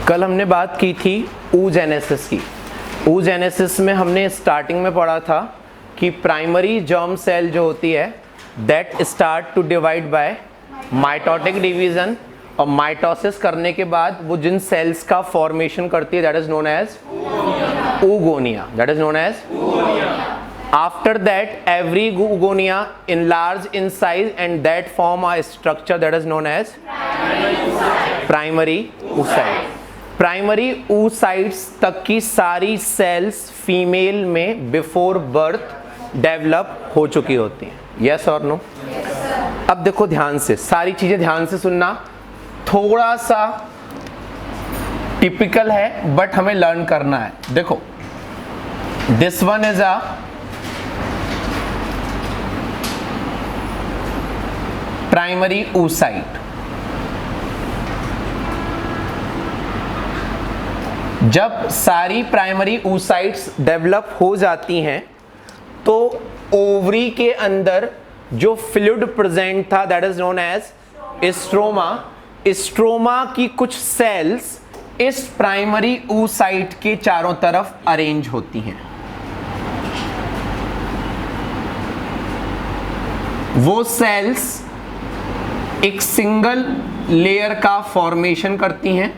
कल हमने बात की थी oogenesis की। oogenesis में हमने स्टार्टिंग में पढ़ा था कि प्राइमरी जर्म सेल जो होती है that start to divide by mitotic division, और माइटोसिस करने के बाद वो जिन सेल्स का फॉर्मेशन करती है that is known as oogonia, that is known as oogonia. After that every oogonia enlarge in size and that form a structure that is known as primary oocyte. Primary oocytes तक की सारी sales female में before birth develop हो चुकी होती हैं। Yes और no? अब देखो ध्यान से, सारी चीजें ध्यान से सुनना, थोड़ा सा टिपिकल है बट हमें लर्न करना है। देखो this one is a primary oocyte। जब सारी प्राइमरी oocytes डेवलप हो जाती हैं तो ओवरी के अंदर जो फ्लूइड प्रेजेंट था that is known as stroma. Stroma की कुछ सेल्स इस प्राइमरी oocyte के चारों तरफ अरेंज होती हैं। वो सेल्स एक सिंगल लेयर का फॉर्मेशन करती हैं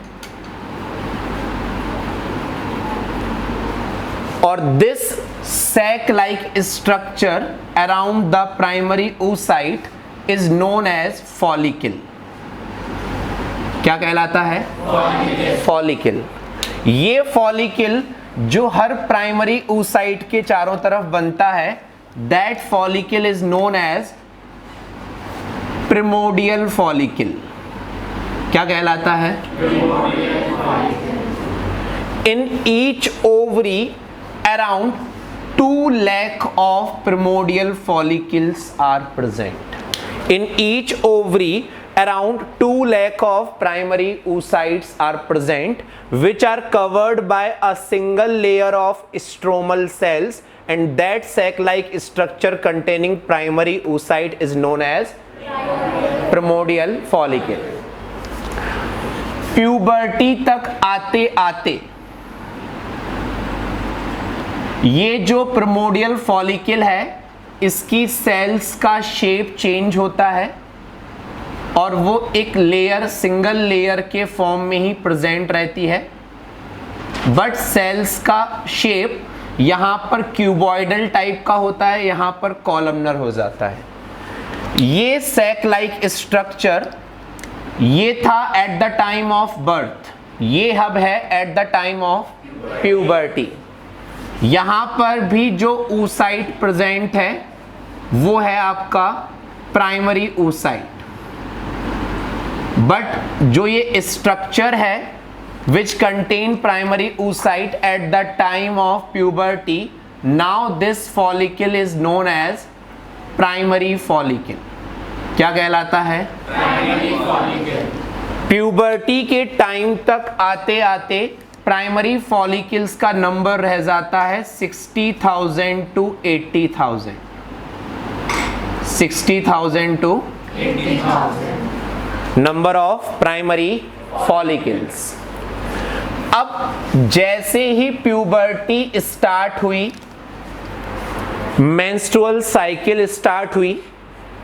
और this sac like structure around the primary oocyte is known as follicle। क्या कहलाता है? फॉलिकल। ये फॉलिकल जो हर प्राइमरी oocyte के चारों तरफ बनता है that follicle is known as primordial follicle. क्या कहलाता है? In each ovary around 2 lakh of primordial follicles are present. In each ovary around 2 lakh of primary oocytes are present which are covered by a single layer of stromal cells, and that sac-like structure containing primary oocyte is known as primordial follicle। Puberty तक आते आते ये जो primordial follicle है इसकी sales का shape change होता है और वो एक लेयर, सिंगल लेयर के फॉर्म में ही प्रेजेंट रहती है, बट सेल्स का शेप यहाँ पर क्यूबॉइडल टाइप का होता है, यहाँ पर कॉलमनर हो जाता है। ये सैक लाइक स्ट्रक्चर ये था at the time of birth, ये हब है at the time of puberty. यहां पर भी जो oocyte प्रेजेंट है वो है आपका प्राइमरी oocyte, बट जो ये स्ट्रक्चर है which contain primary oocyte at the time of puberty, now this follicle is known as primary follicle। क्या कहलाता है? Primary follicle. प्यूबर्टी के टाइम तक आते आते प्राइमरी फॉलिकल्स का नंबर रह जाता है 60,000 to 80,000। 60,000 to 80,000 number of primary follicles. अब जैसे ही प्यूबर्टी स्टार्ट हुई, मेंस्ट्रुअल साइकिल स्टार्ट हुई,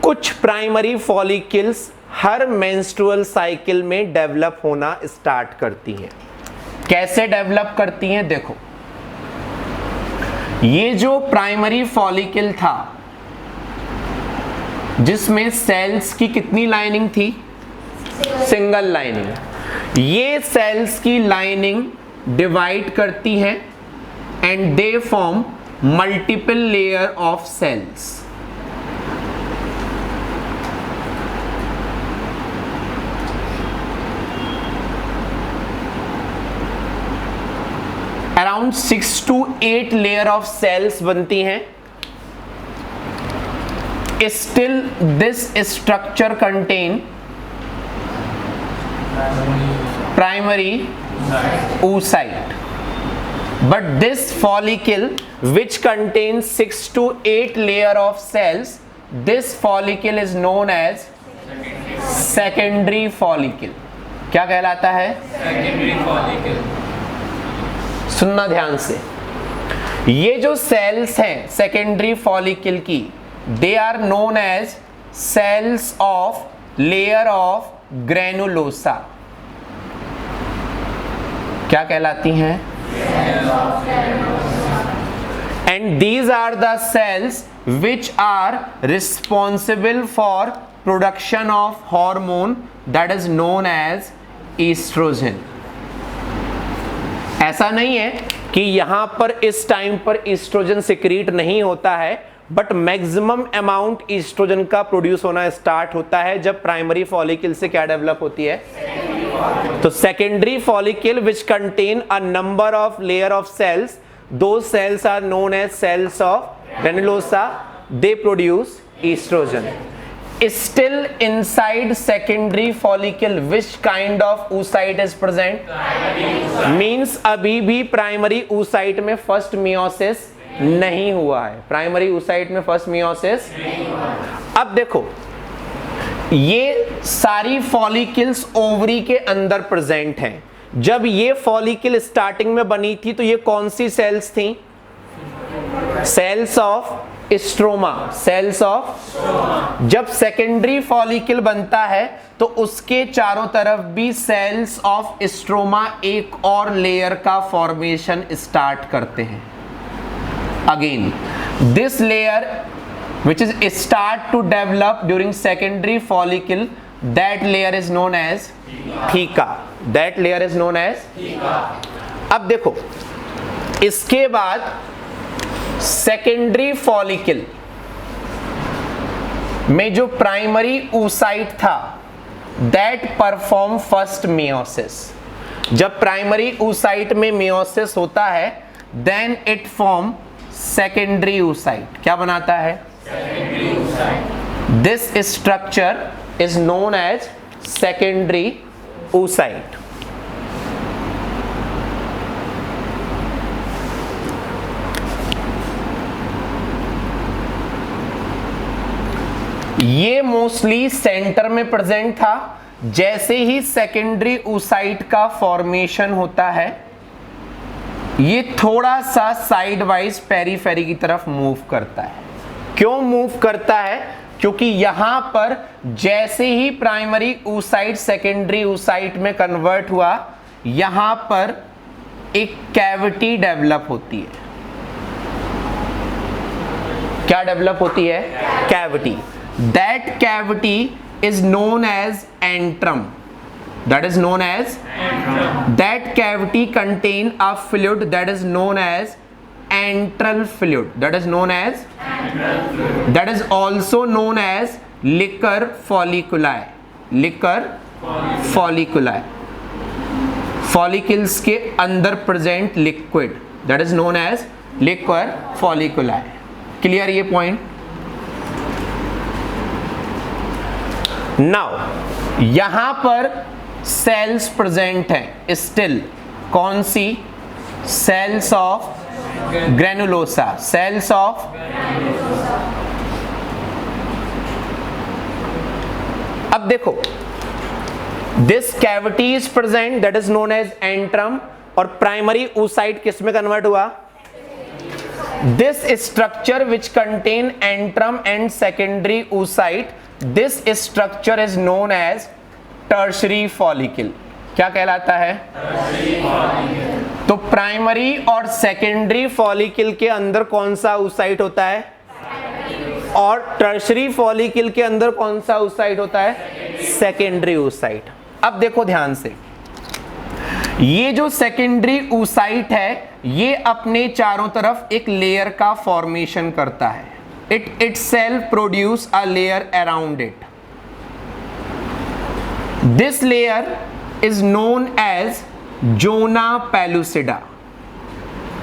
कुछ प्राइमरी फॉलिकल्स हर मेंस्ट्रुअल साइकिल में डेवलप होना स्टार्ट करती हैं। कैसे डेवलप करती हैं? देखो ये जो प्राइमरी फॉलिकल था जिसमें सेल्स की कितनी लाइनिंग थी? Single lining. ये सेल्स की लाइनिंग डिवाइड करती है and they form multiple layer of cells. Around 6 to 8 layer of cells बनती हैं। Still this structure contain primary oocyte, but this follicle which contains 6 to 8 layer of cells, this follicle is known as secondary follicle। क्या कहलाता है? Secondary follicle. सुनना ध्यान से, ये जो सेल्स हैं सेकेंडरी फॉलिकल की, they are known as cells of layer of granulosa. क्या कहलाती हैं? And these are the cells which are responsible for production of hormone that is known as estrogen। ऐसा नहीं है कि यहां पर इस टाइम पर एस्ट्रोजन सिक्रीट नहीं होता है, बट मैक्सिमम अमाउंट एस्ट्रोजन का प्रोड्यूस होना स्टार्ट होता है जब प्राइमरी फॉलिकल से क्या डेवलप होती है? तो secondary follicle which contain a number of layer of cells, those cells are known as cells of granulosa, they produce estrogen। Still inside secondary follicle which kind of oocyte is present? Means अभी भी primary oocyte में first meiosis नहीं हुआ है, primary oocyte में first meiosis. अब देखो, ये सारी फॉलिकल्स ओवरी के अंदर प्रेजेंट हैं। जब ये फॉलिकल स्टार्टिंग में बनी थी तो ये कौन सी सेल्स थी? Cells of stroma, cells of. जब सेकेंडरी फॉलिकल बनता है तो उसके चारों तरफ भी सेल्स ऑफ स्ट्रोमा एक और लेयर का फॉर्मेशन स्टार्ट करते हैं। Again this layer which is start to develop during secondary follicle, that layer is known as theca, that layer is known as theca। अब देखो, इसके बाद सेकेंडरी फॉलिकल में जो प्राइमरी oocyte था that perform first meiosis। जब primary oocyte में meiosis होता है then it form secondary oocyte। क्या बनाता है? This structure is known as secondary oocyte। ये मोस्टली सेंटर में प्रेजेंट था। जैसे ही सेकेंडरी oocyte का फॉर्मेशन होता है, ये थोड़ा सा साइड वाइज पेरीफेरी की तरफ मूव करता है। क्यों मूव करता है? क्योंकि यहां पर जैसे ही प्राइमरी oocyte सेकेंडरी oocyte में कन्वर्ट हुआ, यहां पर एक कैविटी डेवलप होती है। क्या डेवलप होती है? Cavity. That cavity is known as antrum. That is known as antrum। That cavity contain a fluid that is known as antral fluid। That is known as antral fluid। That is also known as liquor folliculi। Liquor folliculi। Follicles के अंदर present liquid, that is known as liquor folliculi। Clear ये point? Now यहां पर cells present हैं still. कौन सी? Cells of granulosa, cells of. अब देखो, this cavity is present, that is known as antrum. और प्राइमरी oocyte किस में कन्वर्ट हुआ? This structure which contain antrum and secondary oocyte, this structure is known as tertiary follicle. क्या कहलाता है? तो प्राइमरी और सेकेंडरी फॉलिकल के अंदर कौन सा oocyte होता है? और टर्शरी फॉलिकल के अंदर कौन सा oocyte होता है? Secondary oocyte। अब देखो ध्यान से, ये जो सेकेंडरी oocyte है, ये अपने चारों तरफ एक लेयर का फॉर्मेशन करता है। It itself produce a layer around it. This layer is known as zona pellucida।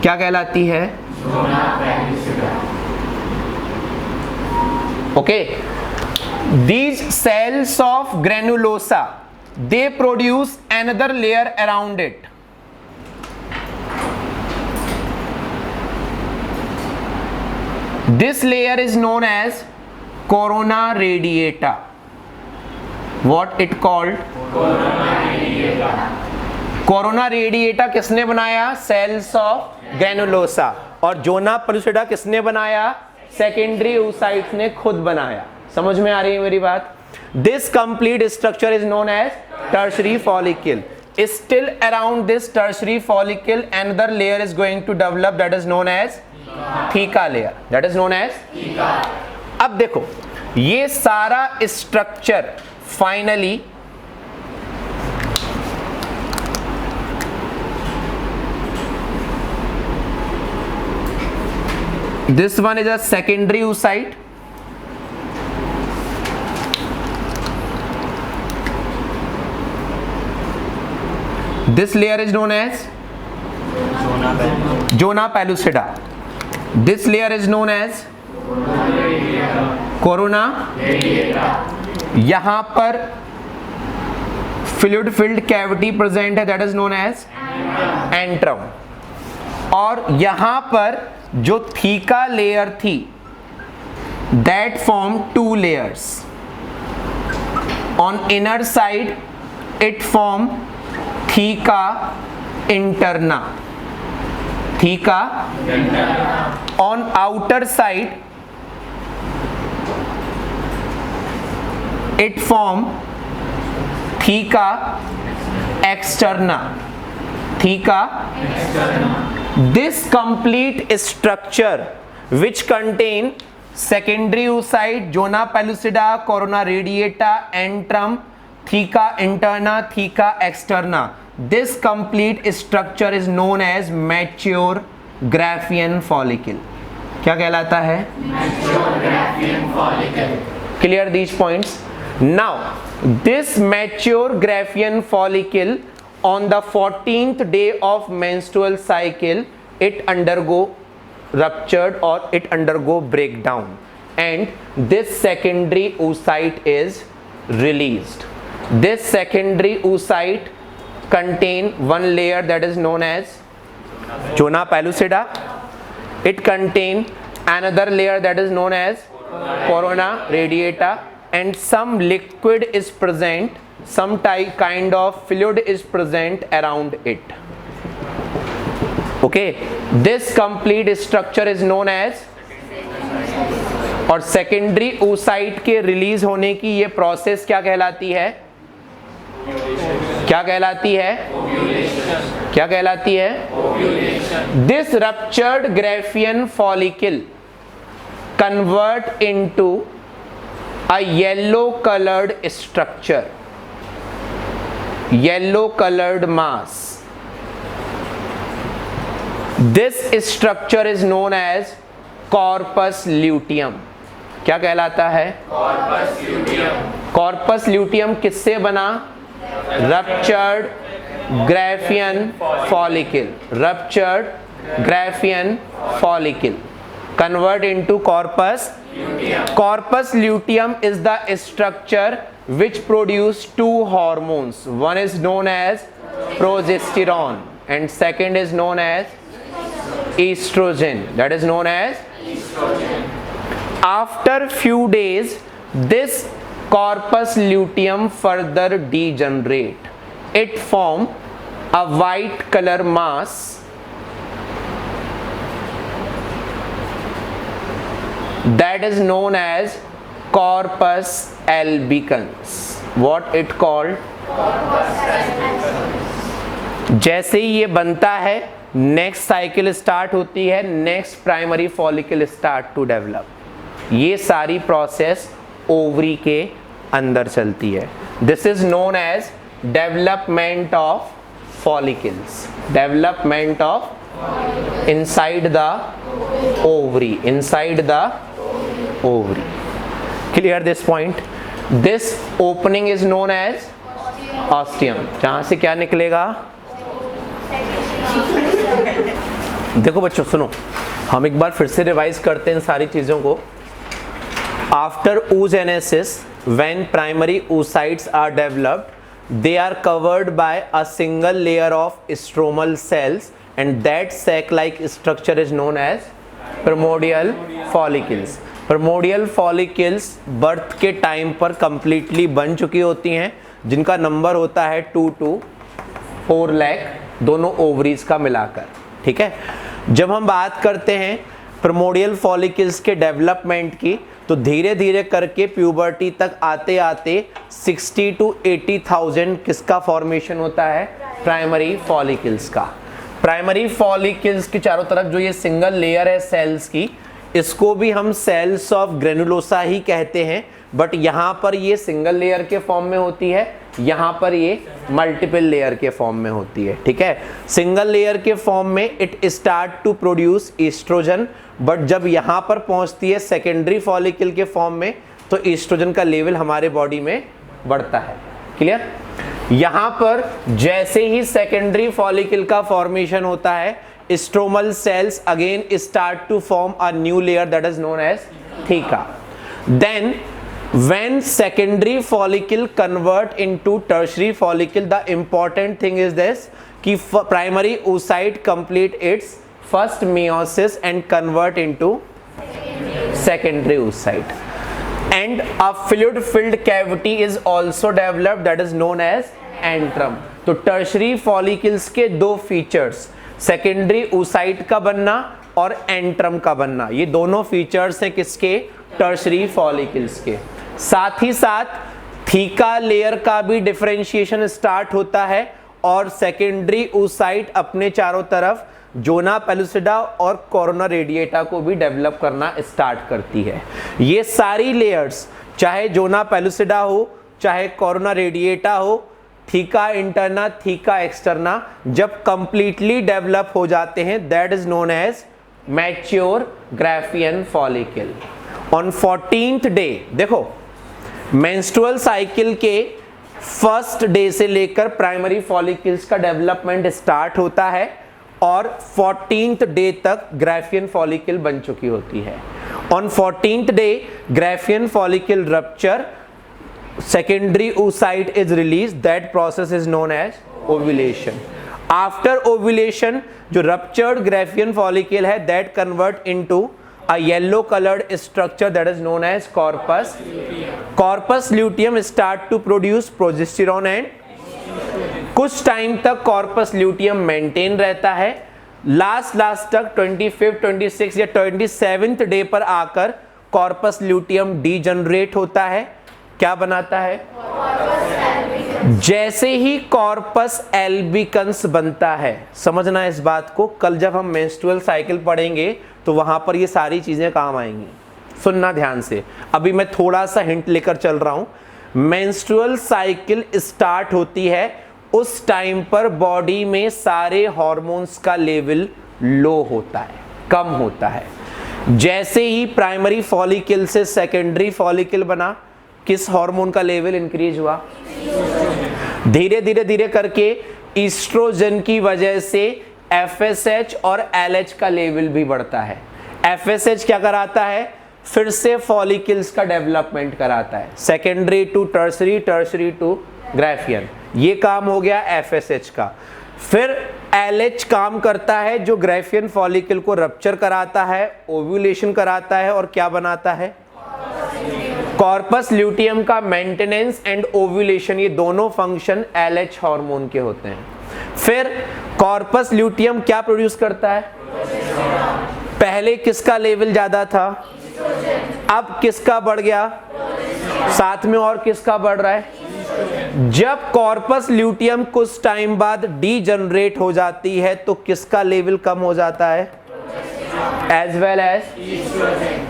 क्या कहलाती है? Zona pellucida। Okay, these cells of granulosa, they produce another layer around it। This layer is known as corona radiata। what it called corona radiata किसने बनाया? Cells of granulosa. और zona pellucida किसने बनाया? Secondary oocytes ने खुद बनाया। समझ में आ रही है मेरी बात? This complete structure is known as tertiary follicle. Still around this tertiary follicle another layer is going to develop, that is known as theca layer, that is known as theca। अब देखो ये सारा structure finally this one is a secondary oocyte, this layer is known as zona pellucida, this layer is known as corona radiata। यहां पर fluid filled cavity present है, that is known as antrum। और यहां पर जो theca layer थी that form two layers, on inner side it form theca interna, theca on outer side it form theca externa, theca externa। This complete structure which contain secondary oocyte, zona pellucida, corona radiata, antrum, theca interna, theca externa, this complete structure is known as mature Graafian follicle। क्या कहलाता है? mature Graafian follicle। Clear these points? Now this mature Graafian follicle on the 14th day of menstrual cycle it undergo ruptured or it undergo breakdown and this secondary oocyte is released। This secondary oocyte contain one layer that is known as zona pellucida, it contain another layer that is known as corona radiata, and some liquid is present, some kind of fluid is present around it। Okay, this complete structure is known as, और secondary oocyte के release होने की ये process क्या कहलाती है? क्या कहलाती है? क्या कहलाती है? This ruptured Graafian follicle convert into a yellow coloured structure, yellow coloured mass. This structure is known as corpus luteum. क्या कहलाता है? Corpus luteum. कॉर्पस ल्यूटियम किससे बना? Ruptured Graafian follicle, ruptured Graafian follicle convert into corpus luteum। Corpus luteum is the structure which produce two hormones, one is known as progesterone and second is known as estrogen, that is known as estrogen। After few days this corpus luteum further degenerate, it form a white color mass that is known as corpus albicans। What it called? जैसे ही ये बनता है next cycle start होती है, next primary follicle start to develop. ये सारी process ovary के अंदर चलती है। This is known as development of follicles, development of inside the ovary, inside the ovary। Clear this point? This opening is known as ostium। जहां से क्या निकलेगा? देखो बच्चों सुनो, हम एक बार फिर से रिवाइज करते हैं इन सारी चीजों को। After oogenesis, when primary oocytes are developed, they are covered by a single layer of stromal cells and that sac like structure is known as primordial follicles। Primordial follicles birth के time पर completely बन चुकी होती हैं, जिनका number होता है 2 to 4 lakh दोनों ओवरीज का मिलाकर। ठीक है, जब हम बात करते हैं प्रिमोर्डियल फॉलिकल्स के डेवलपमेंट की, तो धीरे धीरे करके प्यूबर्टी तक आते आते 60 to 80,000 किसका फॉर्मेशन होता है? प्राइमरी फॉलिकल्स का। प्राइमरी फॉलिकल्स के चारों तरफ जो ये सिंगल लेयर है सेल्स की, इसको भी हम सेल्स ऑफ ग्रेनुलोसा ही कहते हैं, बट यहाँ पर ये सिंगल लेयर के फॉर्म में होती है, यहाँ पर ये मल्टीपल लेयर के फॉर्म में होती है। ठीक है, सिंगल लेयर के फॉर्म में it start to produce oestrogen, but जब यहाँ पर पहुँचती है सेकेंडरी फॉलिकल के फॉर्म में, तो ईस्ट्रोजन का लेवल हमारे बॉडी में बढ़ता है। क्लियर? यहाँ पर जैसे ही सेकेंडरी फॉलिकल का फॉर्मेशन होता है, stromal cells again start to form a new layer that is known as theca. Then when secondary follicle convert into tertiary follicle, the important thing is this कि primary oocyte complete its first meiosis and convert into secondary oocyte, and a fluid filled cavity is also developed that is known as antrum। तो tertiary follicles के दो features, secondary oocyte का बनना और antrum का बनना, ये दोनों features हैं किसके? tertiary follicles के। साथ ही साथ थीका लेयर का भी डिफरेंशिएशन स्टार्ट होता है, और सेकेंडरी oocyte अपने चारों तरफ जोना पेलुसिडा और कोरोना रेडिएटा को भी डेवलप करना स्टार्ट करती है। ये सारी लेयर्स, चाहे जोना पेलुसिडा हो, चाहे कोरोना रेडिएटा हो, थीका इंटरना, थीका एक्सटर्ना, जब कंप्लीटली डेवलप हो जाते हैं, that is known as mature Graafian follicle. On 14th day, देखो मेंस्ट्रुअल साइकिल के फर्स्ट डे से लेकर प्राइमरी फॉलिकल्स का डेवलपमेंट स्टार्ट होता है, और 14th डे तक ग्राफियन फॉलिकल बन चुकी होती है। On 14th day Graafian follicle rupture, secondary oocyte is released, that process is known as ovulation। after ovulation जो ruptured graphian follicle है, that convert into a yellow colored structure that is known as corpus। corpus luteum start to produce progesterone and कुछ time तक corpus luteum maintain रहता है, last तक 25th, 26th या 27th day पर आकर corpus luteum degenerate होता है। क्या बनाता है? जैसे ही कॉर्पस एल्बिकन्स बनता है, समझना इस बात को, कल जब हम मेंस्ट्रुअल साइकिल पढ़ेंगे तो वहां पर ये सारी चीजें काम आएंगी, सुनना ध्यान से। अभी मैं थोड़ा सा हिंट लेकर चल रहा हूं। मेंस्ट्रुअल साइकिल स्टार्ट होती है, उस टाइम पर बॉडी में सारे हॉर्मोन्स का लेवल लो होता है, कम होता है। जैसे ही प्राइमरी फॉलिकल से सेकेंडरी फॉलिकल बना, किस हार्मोन का लेवल इंक्रीज हुआ? धीरे करके ईस्ट्रोजन की वजह से FSH और LH का लेवल भी बढ़ता है। FSH क्या कराता है? फिर से फॉलिकल्स का डेवलपमेंट कराता है, secondary to tertiary, tertiary to Graafian, ये काम हो गया FSH का। फिर LH काम करता है, जो ग्राफियन फॉलिकल को रप्चर कराता है, ओव्यूलेशन कराता है, और क्या बनाता है? कॉर्पस ल्यूटियम का मेंटेनेंस एंड ओव्यूलेशन, ये दोनों फंक्शन LH हार्मोन के होते हैं। फिर कॉर्पस ल्यूटियम क्या प्रोड्यूस करता है? पहले किसका लेवल ज्यादा था, अब किसका बढ़ गया, साथ में और किसका बढ़ रहा है? जब कॉर्पस ल्यूटियम कुछ टाइम बाद डीजनरेट हो जाती है तो किसका लेवल कम हो जाता है? एज वेल एज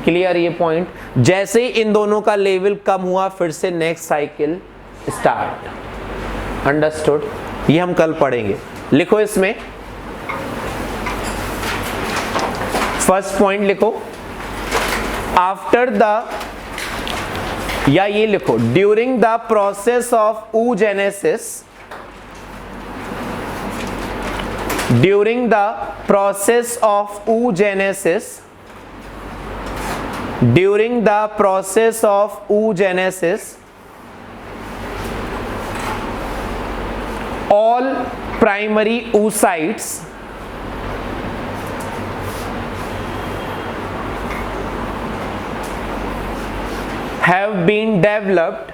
क्लियर ये पॉइंट। जैसे ही इन दोनों का लेवल कम हुआ, फिर से नेक्स्ट साइकिल स्टार्ट। अंडरस्टूड? ये हम कल पढ़ेंगे। लिखो इसमें फर्स्ट पॉइंट लिखो, आफ्टर द, या ये लिखो, during the process of oogenesis, during the process of oogenesis, during the process of oogenesis, all primary oocytes have been developed,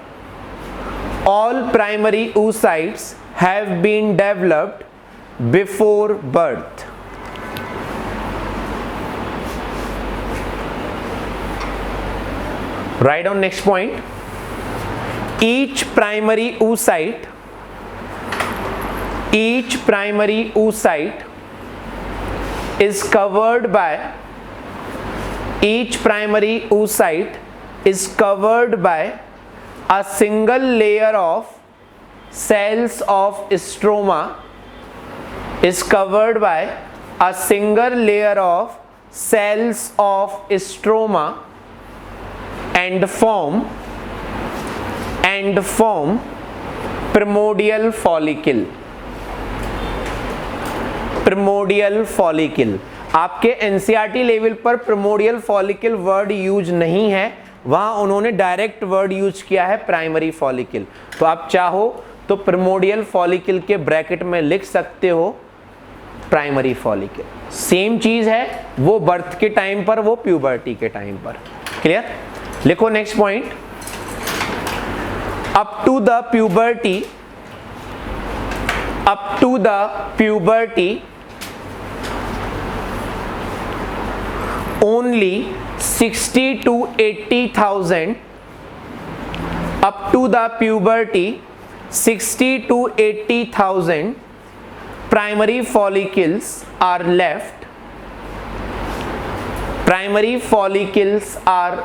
all primary oocytes have been developed before birth. Write down next point. Each primary oocyte is covered by a single layer of cells of stroma, and form primordial follicle. आपके NCERT level पर primordial follicle word use नहीं है, वहां उन्होंने direct word use किया है primary follicle. तो आप चाहो तो primordial follicle के ब्रैकेट में लिख सकते हो प्राइमरी फॉलिकल. सेम चीज है, वो बर्थ के टाइम पर, वो प्यूबर्टी के टाइम पर. क्लियर? लिखो next point. up to the puberty only 60 to 80,000 primary follicles are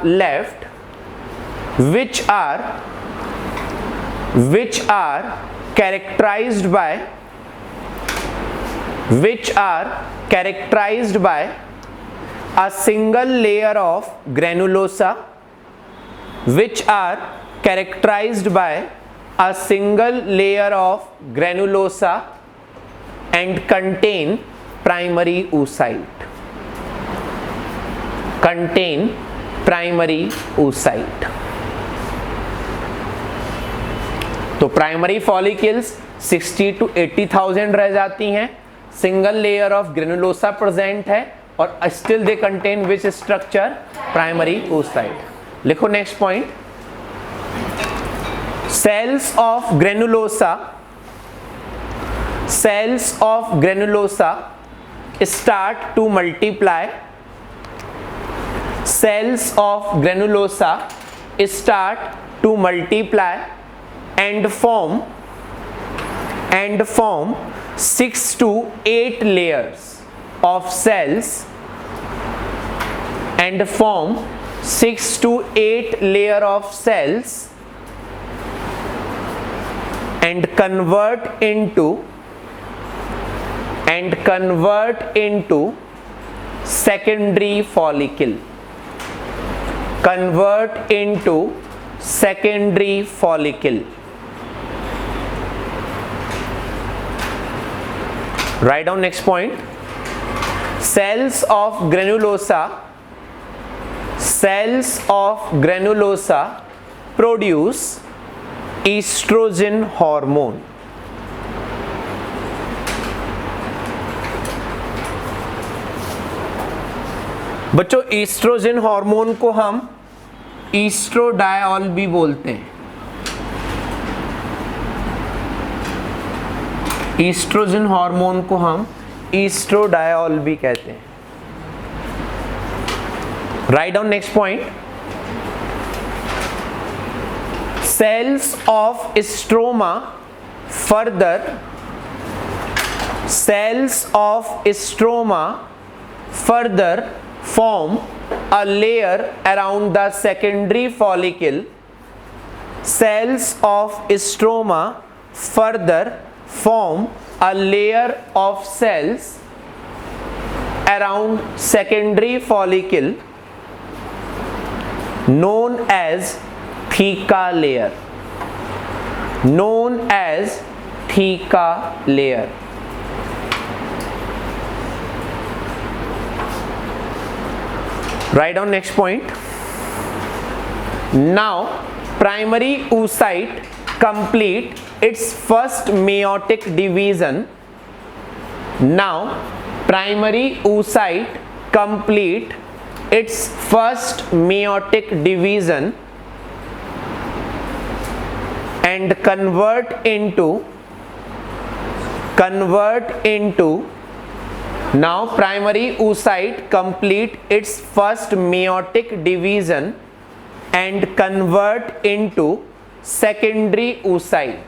left, which are characterized by a single layer of granulosa, and contain primary oocyte. तो प्राइमरी फॉलिकल्स 60 to 80,000 रह जाती हैं, single layer of granulosa present है, और still they contain which structure? Primary oocyte. लिखो next point. cells of granulosa start to multiply. And form 6 to 8 layers of cells, and convert into secondary follicle. Write down next point. Cells of granulosa produce estrogen hormone. बच्चों, oestrogen hormone को हम ईस्ट्रोडायोल भी बोलते हैं. Oestrogen hormone को हम ईस्ट्रोडायोल भी कहते हैं. Write down next point. cells of stroma further form a layer around the secondary follicle. Cells of stroma further form a layer of cells around secondary follicle known as theca layer. Write down next point. Now primary oocyte complete its first meiotic division. and convert into now primary oocyte complete its first meiotic division and convert into secondary oocyte.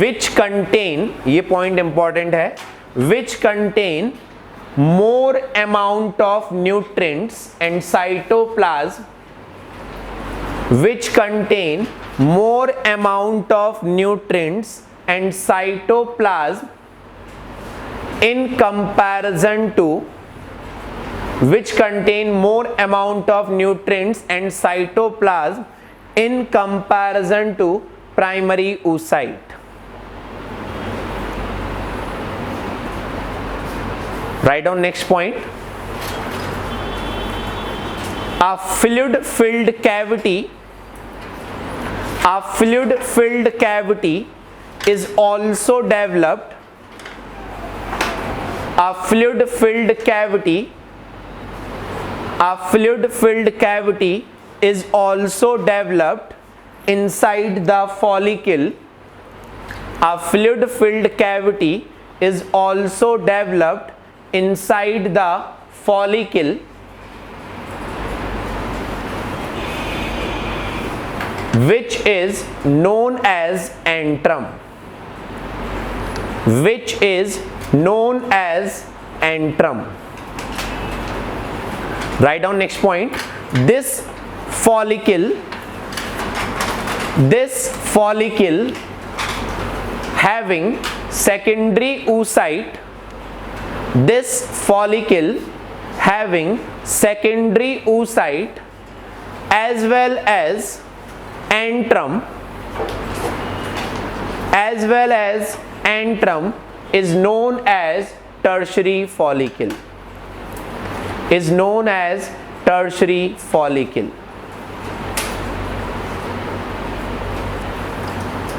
Which contain, ये point important है, which contain more amount of nutrients and cytoplasm, which contain more amount of nutrients and cytoplasm in comparison to, which contain more amount of nutrients and cytoplasm in comparison to primary oocyte. Write down next point. A fluid-filled cavity is also developed. A fluid-filled cavity is also developed inside the follicle. A fluid-filled cavity is also developed inside the follicle, which is known as antrum. Which is known as antrum. Write down next point. This follicle having secondary oocyte, this follicle having secondary oocyte as well as antrum is known as tertiary follicle. Is known as tertiary follicle.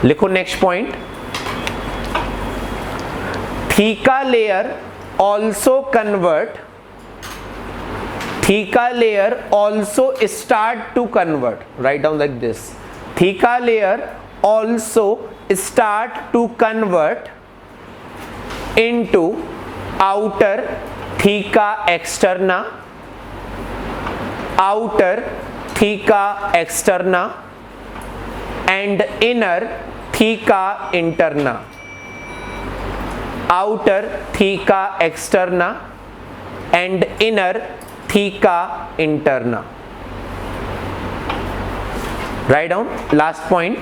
लिखो next point. Theca layer also convert. Theca layer also start to convert. Write down like this. Theca layer also start to convert into outer theca externa, and inner theca interna. Outer theca externa and inner theca interna. Write down last point.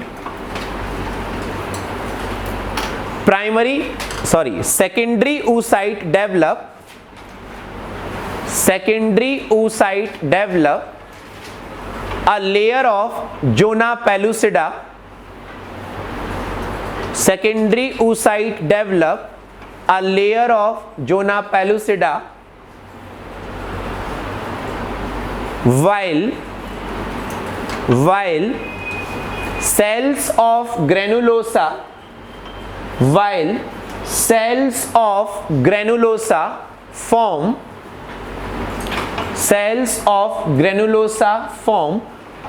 Secondary oocyte develop a layer of zona pellucida. Secondary oocyte develop a layer of zona pellucida while cells of granulosa form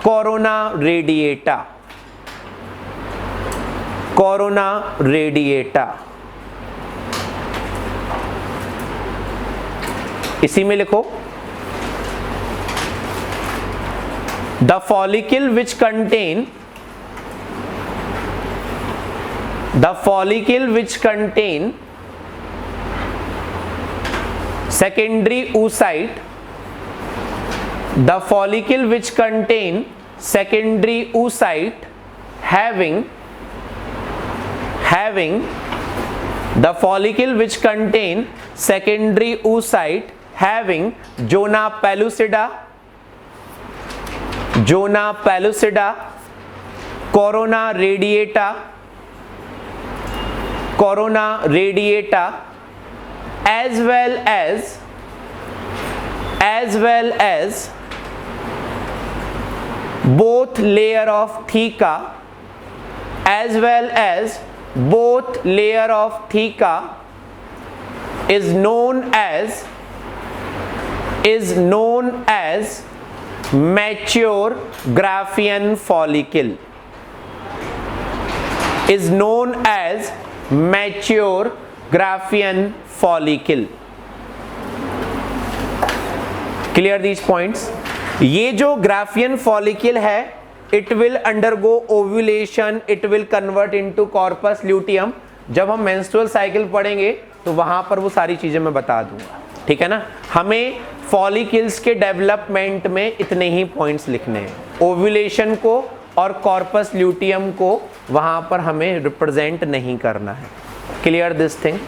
corona radiata. इसी में लिखो the follicle which contain secondary oocyte, the follicle which contain secondary oocyte having the follicle which contain secondary oocyte having zona pellucida, corona radiata, as well as both layer of theca, is known as is known as mature Graafian follicle. Is known as mature Graafian follicle. Clear these points? ये जो Graafian follicle है, it will undergo ovulation, it will convert into corpus luteum. जब हम menstrual cycle पढ़ेंगे तो वहां पर वो सारी चीजें मैं बता दूंगा, ठीक है ना। हमें फॉलिकल्स के डेवलपमेंट में इतने ही पॉइंट्स लिखने हैं, ओव्यूलेशन को और कॉर्पस ल्यूटियम को वहां पर हमें रिप्रेजेंट नहीं करना है। Clear this thing?